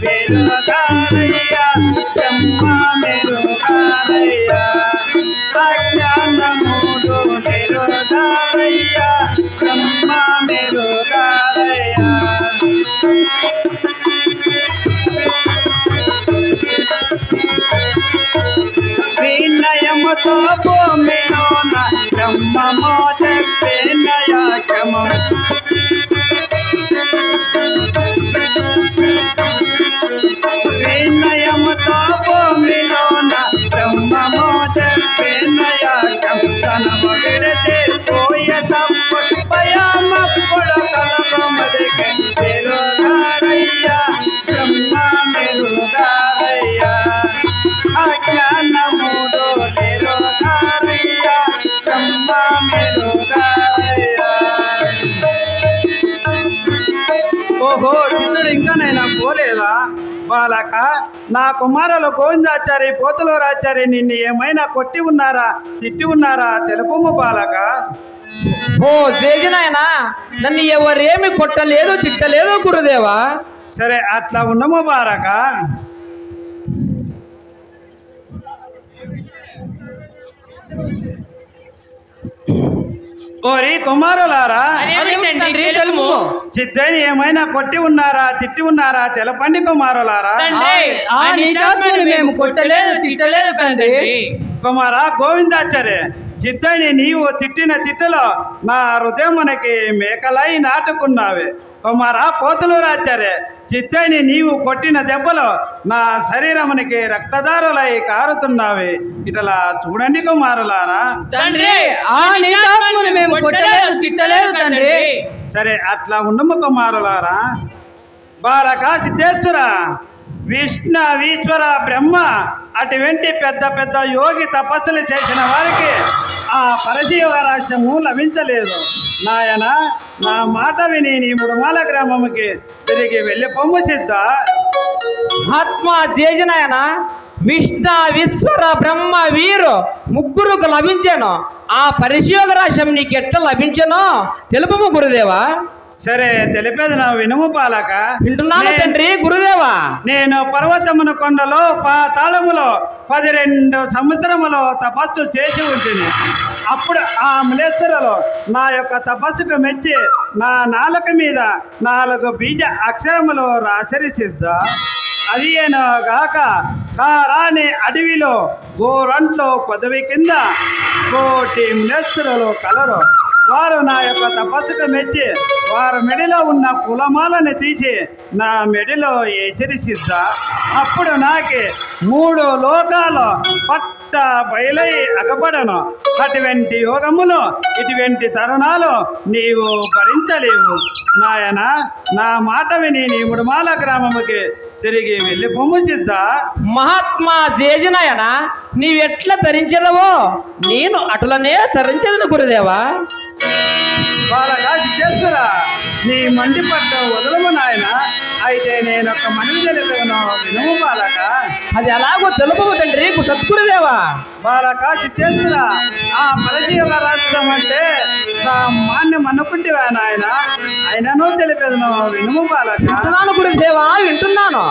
వెలుగారయ్యా బ్రహ్మ మెరుగారయ్యా అజ్ఞానములు నిరుగారయ్యా బ్రహ్మ మెరుగారయ్యా వినయముతో భూమిలోన బ్రహ్మమో చెప్పే నయాకము వినయముతో భూమిలోన బ్రహ్మమో చెప్పే నయాకం తనము విడిచి పోయ తప్పు భయమప్పుడు కలగమదికి మెరుగారయ్యా బ్రహ్మ మెరుగారయ్యా అజ్ఞానములు నిరుగారయ్యా బ్రహ్మ మెరుగారయ్యా ఓహో చిత్తుడు ఇంకానైనా పోలేదా బాలక నా కుమారులు గోవిందాచారి పోతులూరాచారి నిన్ను ఏమైనా కొట్టి ఉన్నారా తిట్టి ఉన్నారా తెలుపుము బాలక ఓ జేజనాయనా నన్ను ఎవరేమి కొట్టలేదు తిట్టలేదు గురుదేవా సరే అట్లా ఉండము బాలక ఓరి కుమారులారా చిత్తని ఏమైనా కొట్టి ఉన్నారా తిట్టి ఉన్నారా తెలపండి కుమారులారా మేము కొట్టలేదు తిట్టలేదు తండ్రి కుమారా గోవిందాచార్య చిత్తని నీవు తిట్టిన తిట్టలో నా హృదయమునకి మేకలై నాటుకున్నావే కుమారా పోతులూరాచార్య చిత్తని నీవు కొట్టిన దెబ్బలో నా శరీరమునికి రక్తదారులై కారుతున్నావే ఇట్లా చూడండి కుమారులారా తండ్రి మేము కొట్టలేదు తిట్టలేదు తండ్రి సరే అట్లా ఉండము కుమారులారా బాలక సిద్ధేశ్వర విష్ణువీశ్వర బ్రహ్మ అటువంటి పెద్ద పెద్ద యోగి తపస్సులు చేసిన వారికి ఆ పరశివ రహస్యము లభించలేదు నాయన నా మాట విని నీ ముడుమాల గ్రామముకి తిరిగి వెళ్ళి పొమ్ము సిద్ధ మహాత్మా జేజనాయన విష్ణు విశ్వర బ్రహ్మ వీరు ముగ్గురుకు లభించాను ఆ పరిశోధ రహస్యం నీకు ఎట్లా లభించానో తెలుపము గురుదేవా సరే తెలిపేది నా వినుము బాలక వింటున్నాను తండ్రి గురుదేవా నేను పర్వతమున కొండలో పాతాళములో 12 సంవత్సరములో తపస్సు చేసి ఉంటుంది అప్పుడు ఆ అమలేశ్వరలో నా యొక్క తపస్సుకు మెచ్చి నా నాలుక మీద 4 బీజ అక్షరములు రాచరిసిద్ద అది గాక కారాని అడవిలో గోరంట్లో పదవి కింద కోటి అమలేశ్వరులు కలరు వారు నా యొక్క తపస్సుకు మెచ్చి వారు మెడిలో ఉన్న కులమాలని తీసి నా మెడిలో హెచ్చరిసిద్ద అప్పుడు నాకి 3 లోకాలు పట్ట బయలై అగపడను అటువంటి యోగములు ఇటువంటి తరుణాలు నీవు భరించలేవు నాయన నా మాట విని నీ ముడుమాల గ్రామముకి తిరిగి వెళ్ళి పొమ్ము సిద్ధ మహాత్మా జేజనాయన నీవెట్లా తరించదవో నేను అటులనే తరించదను గురుదేవా బాలగా చేస్తురా నీ మండి పట్ట వదలము నాయన అయితే నేను ఒక మనవి తెలిపాను వినుము బాలక అది ఎలాగో తెలుపము తండ్రి సద్గురుదేవా బాలక చిత్తేస్తురా ఆ పరజీవ రాష్ట్రం అంటే సామాన్యం అనుకుంటేవా నాయన ఆయనను తెలిపేదను వినుము బాలక వింటున్నాను గురుదేవా వింటున్నాను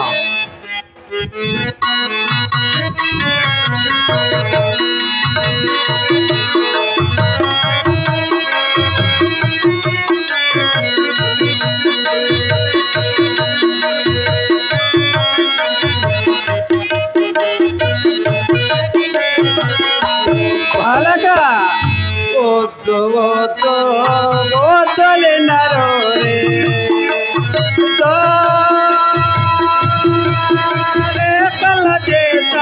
బాలక ఓద్దు ఓద్దు ఓద్దులినరో రే కళ్ళ చేత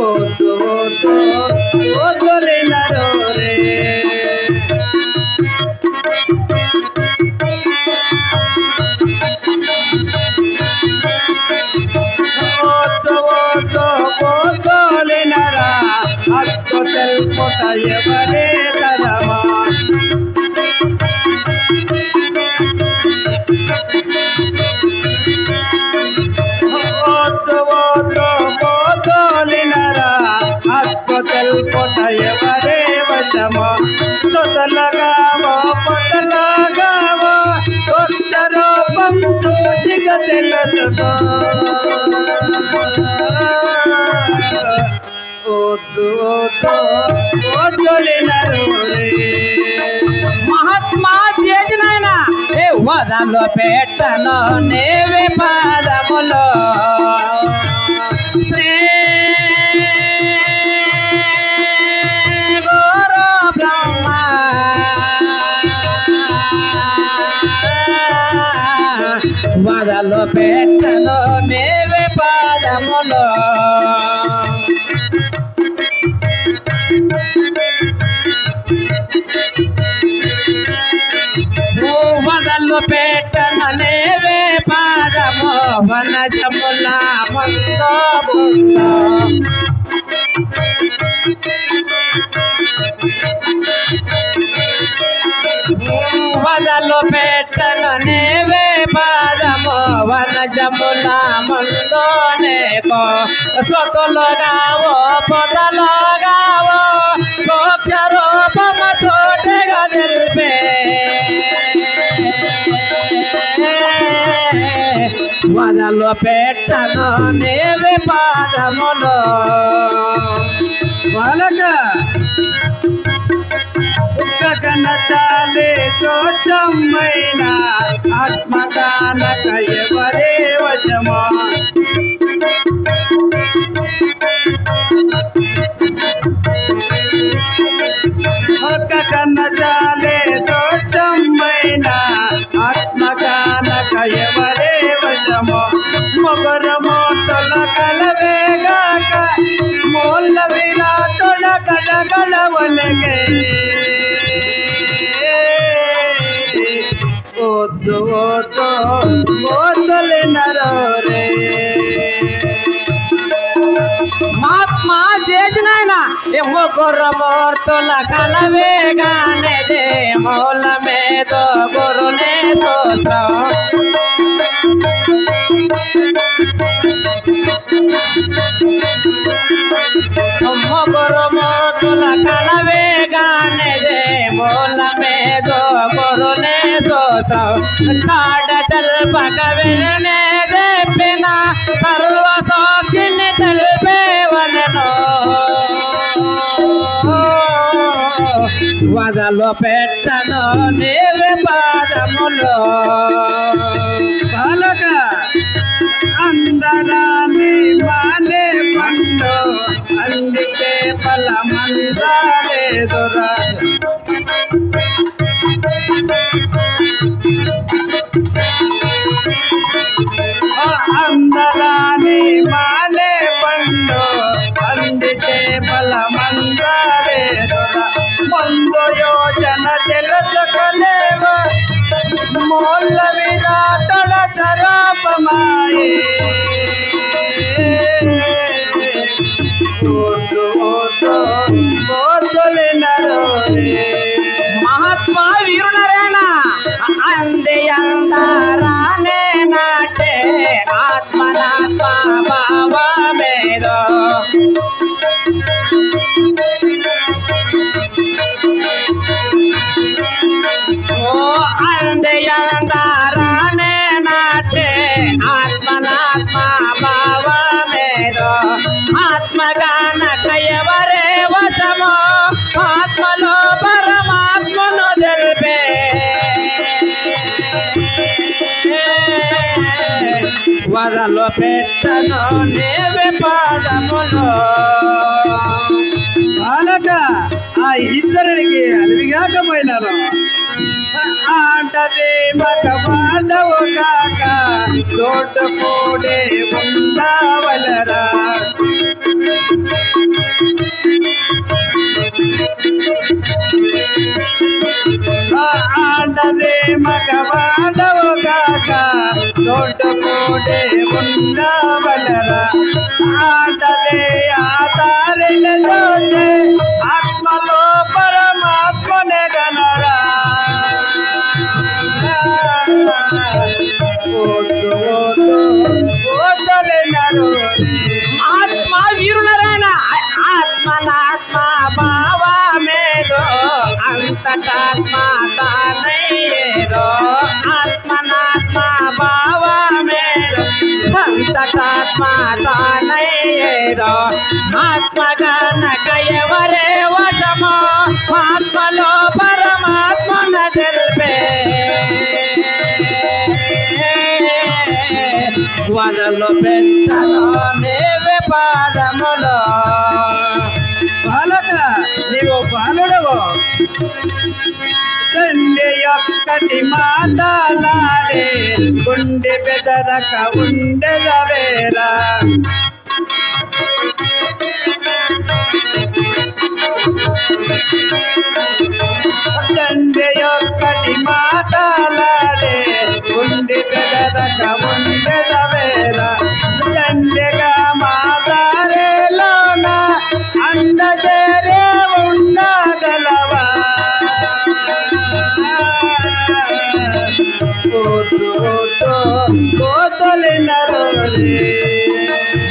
ఓద్దు ఓద్దు ఓద్దులినరో రే తెలుపుట ఎవరే తరమా ఓద్దు ఓద్దు పోతోలినరా హక్కు తెలుపుట ఎవరే వశమా సొతలగావో పొట్టలగావో రూపం చూటిగా తెలుసుకో మహాత్మా చేసినాయన ఏ వదలు పెట్టను నేవే పాదములో శ్రీ గురు బ్రహ్మ వదలు పెట్టను నేవే పాదములో వదలు పెట్టను నేవే పాదము వనజముల ముందో ముందో వదలు పెట్టను నేవే పాదము వనజముల ముందో నేకో సొతులు గావో పొదలు గావో సోక్ష రూపమ చోటగా నిలిపే వదలు పెట్టను నేవే పాదములో బాలక కన చాలే దోషమైన ఆత్మగానక ఎవరే వశమా ఒక కన్న చాలే దోషమైన ఆత్మగానక ఎవరే వశమో మొగరమో తొలగలవేగాక మూల విరాటుల కలగలవలగే ఓదు ఓదో ఓదలినరో రే మహాత్మా చేసినాయన ఏమో గుర్రమూర్తుల కలవేగానే మూల మేదో గురునే సూత్రం గురుమూర్తుల కలవేగానే మూల మేదో గురునే సూత్రం చాడ తెల్పక వినే చెప్పిన సర్వ సాక్షిని తెలిపేవనను వదలు పెట్టను నీవే పాదములో బాలక అందరాని మానే పండు అందుకే ఫలమందాలేదురా అందరాని మానే పండు అందుకే ఫలమందాలేదురా ముందు యోజన తెలుసుకొలేవ మూల విరాటల చరాపమాయే మహాత్మా వీరునరేనా అంది అందరానే నాటే ఆత్మనాత్మ భావమేదో ఓ అంది అందరానే నాటే ఆత్మనాత్మ భావమేదో ఆత్మగానక ఎవరే వశమో ఆత్మలో పరమాత్మను తెలిపే వదలు పెట్టను నీవే పాదములో బాలక ఆ ఈశ్వరుడికి అలివిగాకపోయినారు ఆటదే మగ బాధవు కాక తోట పోడే ఉండవలరా ఆటదే మగ బాధవు కాక తోట పోడే ఉండవలరా ఆటదే ఆధారిలో ఆత్మలో పరమాత్మనే గనరా ఆత్మ వీరులరైన ఆత్మనాత్మ భావమేదో అంతటాత్మ తానేదో ఆత్మనాత్మ అంతటాత్మ తానయ్యేదో ఆత్మగానక ఎవరే వశమో ఆత్మలో పరమాత్మన తెలిపే వదలు పెట్టలో నీవే పాదములో బాలక నీవు బాలుడవు తండ్రి ఒక్కటి మాట్లాడే గుండె బెదరక ఉండెదవేరా తండ్రి ఒక్కటి మాట్లాడే గుండె బెదరక ఉండెదవేరా తండ్రిగా మాట్లాడేలోన అందజేరే ఉండగలవా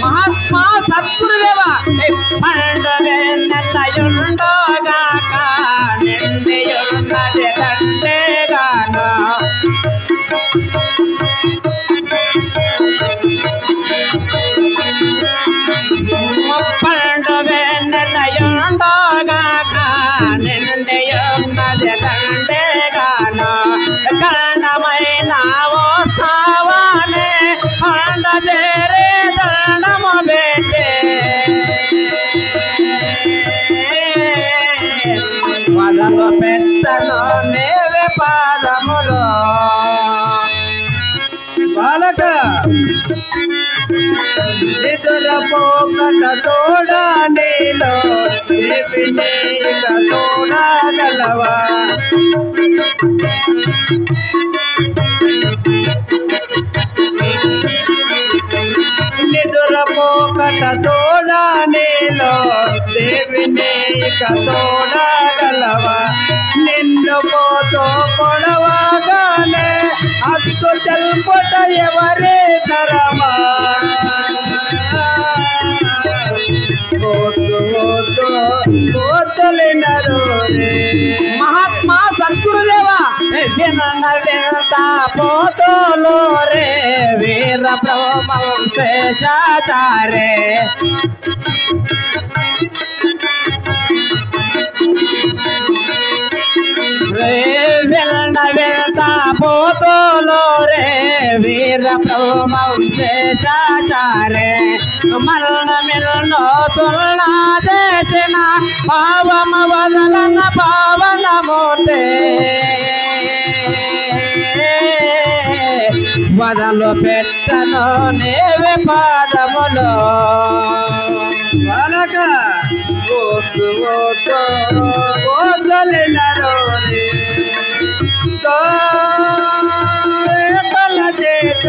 మహాత్మా సద్గురుదేవ పండుగ నెల్లయుండోగాక నిండియున్నది తండ్రిగాన పండుగ నెల్లయుండోగాక నిండియున్నది తండ్రిగాన కరణమైన వస్తావానే అండ చేరే దండము పెట్టే వదలు పెట్టను నీవే పాదములో బాలక నిధుల పోకట తోడా నీలో దేవినేక తోడగలవా నిధుల పోకట తోడా నీలో దేవినేక తోడగలవా నిన్ను పోతో పొడవగానే అద్దు తెల్పట ఎవరే తరమా మహాత్మా సద్గురుదేవ వినన వింత పోతోలో రే వీర బ్రహ్మం శేషాచారే వినన వింత పోతోలో రే వీర బ్రహ్మం శేషాచారే మరణ మిల్నో సుల్నా చేసిన పావమ వదలన పావనమూర్తే వదలు పెట్టను నీవే పాదములో బాలక ఓటు ఓటు ఓదలినరో తల చేత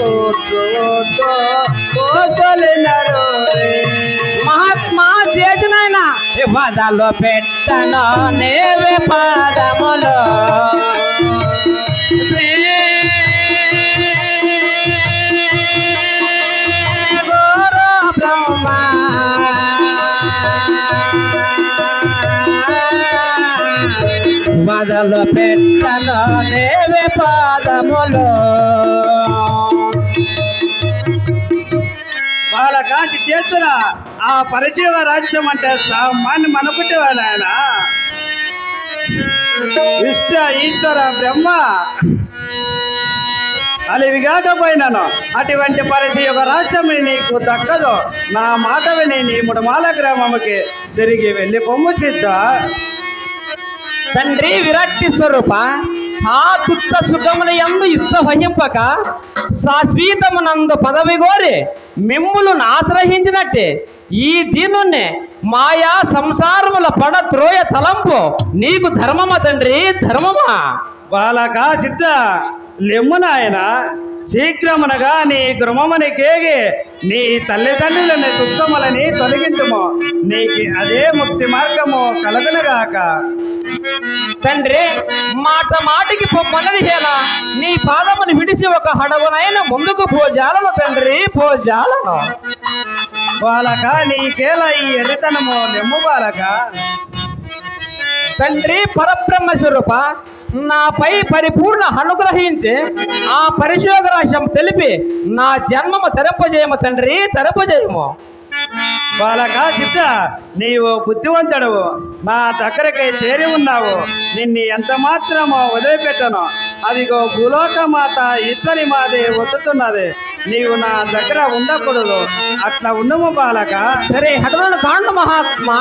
ఓటు ఓటు ఓదలినరో మహాత్మా చేతనైన వదలు పెట్టను నీవే పాదములో శ్రీ గురు బ్రహ్మ వదలు పెట్టను నీవే పాదములో బాలకాంతి చేస్తున్న ఆ పరిచయ రాజ్యం అంటే సామాన్య మనకుంటేవాడు ఆయన ఇష్ట ఈశ్వర బ్రహ్మ అలివి కాకపోయినాను అటువంటి పరిచయ రాజ్యం నీకు దక్కదు నా మాట విని నీ ముడమాల గ్రామముకి తిరిగి వెళ్ళి పొమ్ము సిద్ధ తండ్రి విరక్తి స్వరూప ఆ తుచ్చ సుఖముల యందు యుద్ధ వహింపక శాశ్వతమునందు పదవి కోరి మిమ్ములను ఆశ్రయించినట్టే ఈ దీనున్నే మాయా సంసారముల పడ త్రోయ తలంపు నీకు ధర్మమా తండ్రి ధర్మమా బాలక చిత్త లెమ్మునాయన శీఘ్రమునగా నీ గృహమని కేగి నీ తల్లిదండ్రులని దుఃఖములని తొలగించుము నీకు అదే ముక్తి మార్గము కలగనగాక తండ్రి మాట మాటికి పొమ్మన్నది హేలా నీ పాదమును విడిచి ఒక హడవునైన ముందుకు పోజాలను తండ్రి పోజాలను బాలక నీకేలా ఈ ఎరితనము లెమ్ము బాలక తండ్రి పరబ్రహ్మ స్వరూప నాపై పరిపూర్ణ అనుగ్రహించి ఆ పరిశోధ రహస్యం తెలిపి నా జన్మము తెరపజేయము తండ్రి, తెరపజేయము. బాలక చిత్త, నీవు బుద్ధివంతుడవు, నా దగ్గరకై చేరి ఉన్నావు. నిన్ను ఎంత మాత్రమో వదిలిపెట్టను. అదిగో భూలోక మాత ఇతని మాది వస్తున్నది. నీవు నా దగ్గర ఉండకూడదు. అట్లా ఉండము బాలక. సరే, హఠను కాండు మహాత్మా.